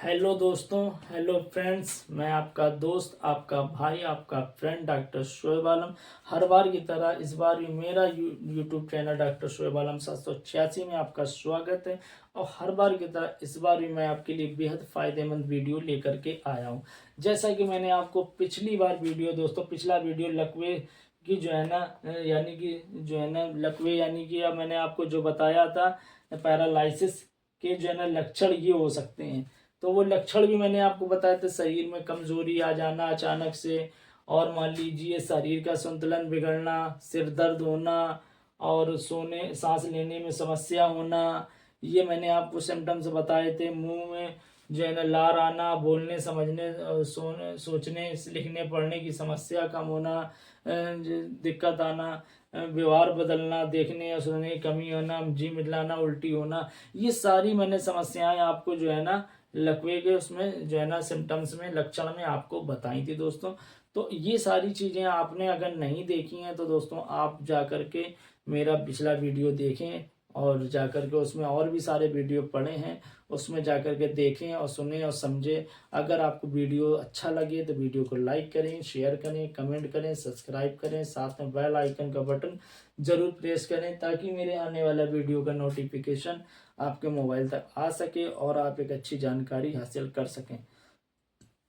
Hello दोस्तों, hello friends. मैं आपका दोस्त, आपका भाई, आपका फ्रेंड डॉक्टर शोएब आलम। हर बार की तरह इस बार भी मेरा यूट्यूब चैनल डॉक्टर शोएब आलम 786 में आपका स्वागत है। और हर बार की तरह इस बार भी मैं आपके लिए बेहद फ़ायदेमंद वीडियो लेकर के आया हूँ। जैसा कि मैंने आपको पिछली बार वीडियो दोस्तों पिछला वीडियो लकवे की जो है ना यानी कि जो है ना लकवे यानी कि अब मैंने आपको जो बताया था पैरालिसिस के जो है ना लक्षण ये हो सकते हैं। तो वो लक्षण भी मैंने आपको बताया था, शरीर में कमजोरी आ जाना अचानक से, और मान लीजिए शरीर का संतुलन बिगड़ना, सिर दर्द होना, और सोने सांस लेने में समस्या होना। ये मैंने आपको सिम्टम्स बताए थे। मुंह में जो है ना लार आना, बोलने समझने सोने सोचने लिखने पढ़ने की समस्या कम होना, दिक्कत आना, व्यवहार बदलना, देखने या सुनने की कमी होना, जी मिलाना, उल्टी होना। ये सारी मैंने समस्याएं आपको जो है ना लकवे के उसमें जो है ना सिम्टम्स में लक्षण में आपको बताई थी दोस्तों। तो ये सारी चीज़ें आपने अगर नहीं देखी हैं तो दोस्तों आप जा कर के मेरा पिछला वीडियो देखें, और जा कर के उसमें और भी सारे वीडियो पड़े हैं, उसमें जा कर के देखें और सुनें और समझें। अगर आपको वीडियो अच्छा लगे तो वीडियो को लाइक करें, शेयर करें, कमेंट करें, सब्सक्राइब करें, साथ में बेल आइकन का बटन ज़रूर प्रेस करें ताकि मेरे आने वाला वीडियो का नोटिफिकेशन आपके मोबाइल तक आ सके और आप एक अच्छी जानकारी हासिल कर सकें।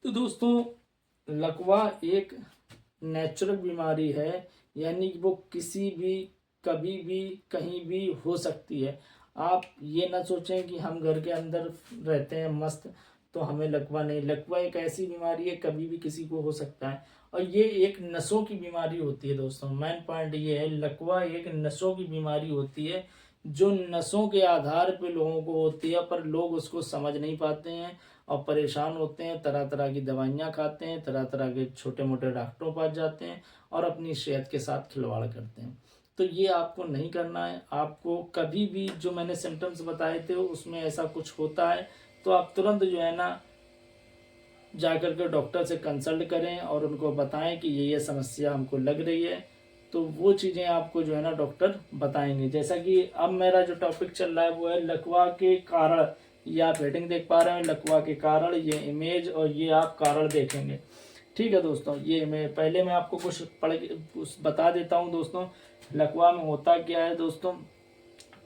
तो दोस्तों लकवा एक नेचुरल बीमारी है, यानी कि वो किसी भी कभी भी कहीं भी हो सकती है। आप ये ना सोचें कि हम घर के अंदर रहते हैं मस्त तो हमें लकवा नहीं। लकवा एक ऐसी बीमारी है, कभी भी किसी को हो सकता है, और ये एक नसों की बीमारी होती है दोस्तों। मेन पॉइंट ये है, लकवा एक नसों की बीमारी होती है जो नसों के आधार पे लोगों को होती है, पर लोग उसको समझ नहीं पाते हैं और परेशान होते हैं। तरह तरह की दवाइयाँ खाते हैं, तरह तरह के छोटे मोटे डॉक्टरों के पास जाते हैं और अपनी सेहत के साथ खिलवाड़ करते हैं। तो ये आपको नहीं करना है। आपको कभी भी जो मैंने सिम्टम्स बताए थे उसमें ऐसा कुछ होता है तो आप तुरंत जो है ना जाकर के डॉक्टर से कंसल्ट करें और उनको बताएं कि ये समस्या हमको लग रही है। तो वो चीज़ें आपको जो है ना डॉक्टर बताएंगे। जैसा कि अब मेरा जो टॉपिक चल रहा है वो है लकवा के कारण। ये आप हेडिंग देख पा रहे हैं, लकवा के कारण, ये इमेज और ये आप कारण देखेंगे। ठीक है दोस्तों, ये पहले मैं आपको कुछ बता देता हूँ दोस्तों। लकवा में होता क्या है दोस्तों,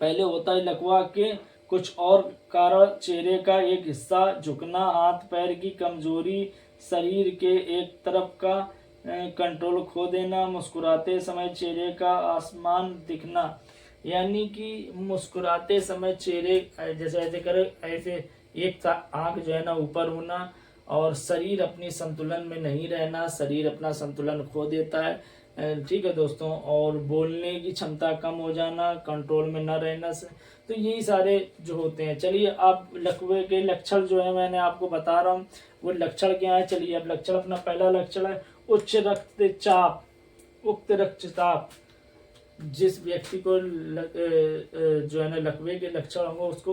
पहले होता है लकवा के कुछ और कारण। चेहरे का एक हिस्सा झुकना, हाथ पैर की कमजोरी, शरीर के एक तरफ का कंट्रोल खो देना, मुस्कुराते समय चेहरे का आसमान दिखना, यानी कि मुस्कुराते समय चेहरे जैसे ऐसे करे, ऐसे एक आंख जो है ना ऊपर होना, और शरीर अपनी संतुलन में नहीं रहना, शरीर अपना संतुलन खो देता है। ठीक है दोस्तों, और बोलने की क्षमता कम हो जाना, कंट्रोल में न रहना से, तो यही सारे जो होते हैं। चलिए अब लकवे के लक्षण जो है मैंने आपको बता रहा हूँ, वो लक्षण क्या है। चलिए अब लक्षण, अपना पहला लक्षण है उच्च रक्तचाप। उक्त रक्तचाप जिस व्यक्ति को जो है ना लकवे के लक्षण होंगे उसको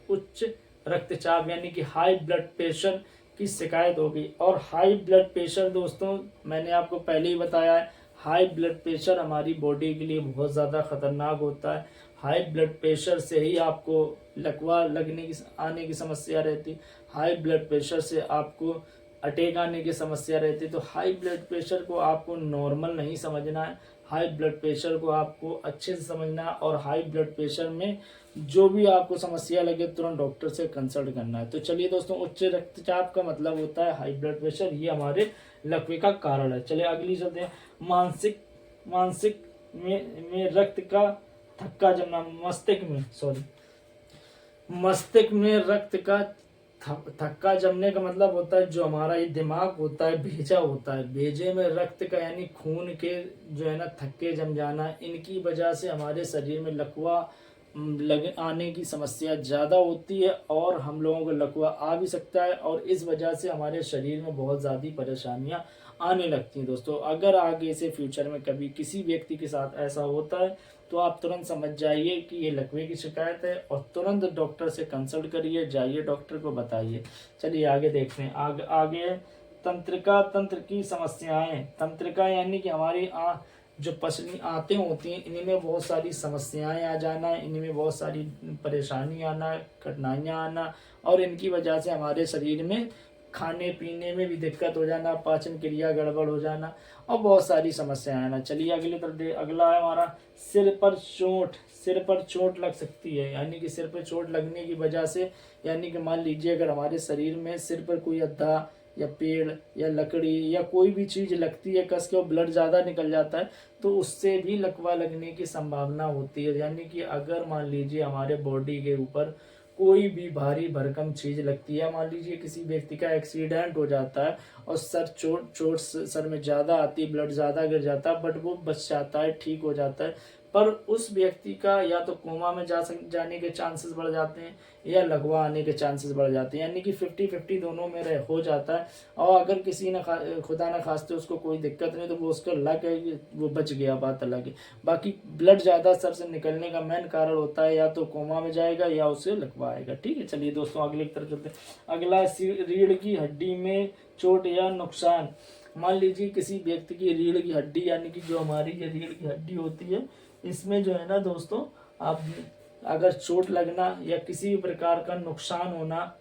उच्च रक्तचाप यानी कि हाई ब्लड प्रेशर की शिकायत होगी। और हाई ब्लड प्रेशर दोस्तों मैंने आपको पहले ही बताया है, हाई ब्लड प्रेशर हमारी बॉडी के लिए बहुत ज़्यादा खतरनाक होता है। हाई ब्लड प्रेशर से ही आपको लकवा लगने की आने की समस्या रहती, हाई ब्लड प्रेशर से आपको अटैक आने की समस्या रहती। तो हाई ब्लड प्रेशर को आपको नॉर्मल नहीं समझना है, हाई ब्लड प्रेशर को आपको अच्छे से समझना है, और हाई ब्लड प्रेशर में जो भी आपको समस्या लगे तुरंत डॉक्टर से कंसल्ट करना है। तो चलिए दोस्तों, उच्च रक्तचाप का मतलब होता है हाई ब्लड प्रेशर, ये हमारे लकवे का कारण है। चलिए अगली शब्द है मानसिक। मानसिक में रक्त का थक्का जमना, मस्तिष्क में रक्त का थक्का जमने का मतलब होता है जो हमारा ये दिमाग होता है, भेजा होता है, भेजे में रक्त का यानी खून के जो है ना थक्के जम जाना, इनकी वजह से हमारे शरीर में लकवा लगे आने की समस्या ज़्यादा होती है, और हम लोगों को लकवा आ भी सकता है, और इस वजह से हमारे शरीर में बहुत ज़्यादा परेशानियां आने लगती हैं दोस्तों। अगर आगे से फ्यूचर में कभी किसी व्यक्ति के साथ ऐसा होता है तो आप तुरंत समझ जाइए कि ये लकवे की शिकायत है, और तुरंत डॉक्टर से कंसल्ट करिए, जाइए डॉक्टर को बताइए। चलिए आगे देखते हैं। आगे तंत्रिका, तंत्र की समस्याएं। तंत्रिका यानी कि हमारी जो पसली आते होती हैं, इनमें बहुत सारी समस्याएं आ जाना, इनमें बहुत सारी परेशानी आना, कठिनाइयाँ आना, और इनकी वजह से हमारे शरीर में खाने पीने में भी दिक्कत हो जाना, पाचन क्रिया गड़बड़ हो जाना, और बहुत सारी समस्याएं आना। चलिए अगली तरफ, अगला है हमारा सिर पर चोट। सिर पर चोट लग सकती है, यानी कि सिर पर चोट लगने की वजह से, यानी कि मान लीजिए अगर हमारे शरीर में सिर पर कोई अद्धा या पेड़ या लकड़ी या कोई भी चीज़ लगती है कस के, और ब्लड ज़्यादा निकल जाता है, तो उससे भी लकवा लगने की संभावना होती है। यानी कि अगर मान लीजिए हमारे बॉडी के ऊपर कोई भी भारी भरकम चीज़ लगती है, मान लीजिए किसी व्यक्ति का एक्सीडेंट हो जाता है और चोट सर में ज़्यादा आती है, ब्लड ज़्यादा गिर जाता है, बट वो बच जाता है, ठीक हो जाता है, पर उस व्यक्ति का या तो कोमा में जाने के चांसेस बढ़ जाते हैं या लकवा आने के चांसेस बढ़ जाते हैं, यानी कि 50-50 दोनों में हो जाता है। और अगर किसी ने खुदा न खास्ते उसको कोई दिक्कत नहीं, तो वो उसका लक है, वो बच गया, बात अलग है। बाकी ब्लड ज़्यादा सर से निकलने का मेन कारण होता है या तो कोमा में जाएगा या उसे लकवा आएगा। ठीक है, चलिए दोस्तों अगले की तरफ चलते हैं। अगला रीढ़ की हड्डी में चोट या नुकसान। मान लीजिए किसी व्यक्ति की रीढ़ की हड्डी, यानी कि जो हमारी ये रीढ़ की हड्डी होती है, इसमें जो है ना दोस्तों, आप अगर चोट लगना या किसी भी प्रकार का नुकसान होना,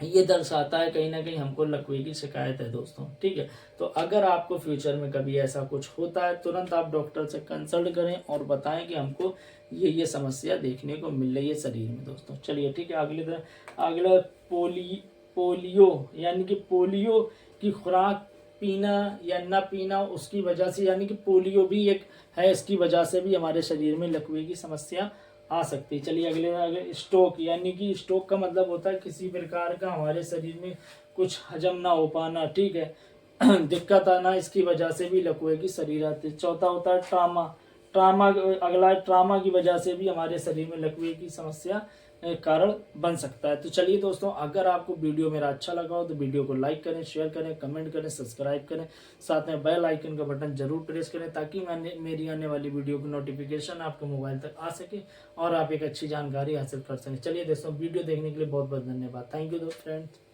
ये दर्शाता है कहीं ना कहीं हमको लकवे की शिकायत है दोस्तों। ठीक है, तो अगर आपको फ्यूचर में कभी ऐसा कुछ होता है, तुरंत आप डॉक्टर से कंसल्ट करें और बताएं कि हमको ये समस्या देखने को मिल रही है शरीर में दोस्तों। चलिए ठीक है, अगला पोलियो, यानी कि पोलियो की खुराक पीना या न पीना, उसकी वजह से, यानी कि पोलियो भी एक है, इसकी वजह से भी हमारे शरीर में लकवे की समस्या आ सकती है। चलिए अगले स्ट्रोक, यानी कि स्ट्रोक का मतलब होता है किसी प्रकार का हमारे शरीर में कुछ हजम ना हो पाना, ठीक है, दिक्कत आना, इसकी वजह से भी लकवे की शरीर आती है। चौथा होता है ट्रामा की वजह से भी हमारे शरीर में लकवे की समस्या कारण बन सकता है। तो चलिए दोस्तों, अगर आपको वीडियो मेरा अच्छा लगा हो तो वीडियो को लाइक करें, शेयर करें, कमेंट करें, सब्सक्राइब करें, साथ में बेल आइकन का बटन जरूर प्रेस करें, ताकि मेरी आने वाली वीडियो की नोटिफिकेशन आपके मोबाइल तक आ सके और आप एक अच्छी जानकारी हासिल कर सकें। चलिए दोस्तों, वीडियो देखने के लिए बहुत बहुत धन्यवाद। Thank you friends.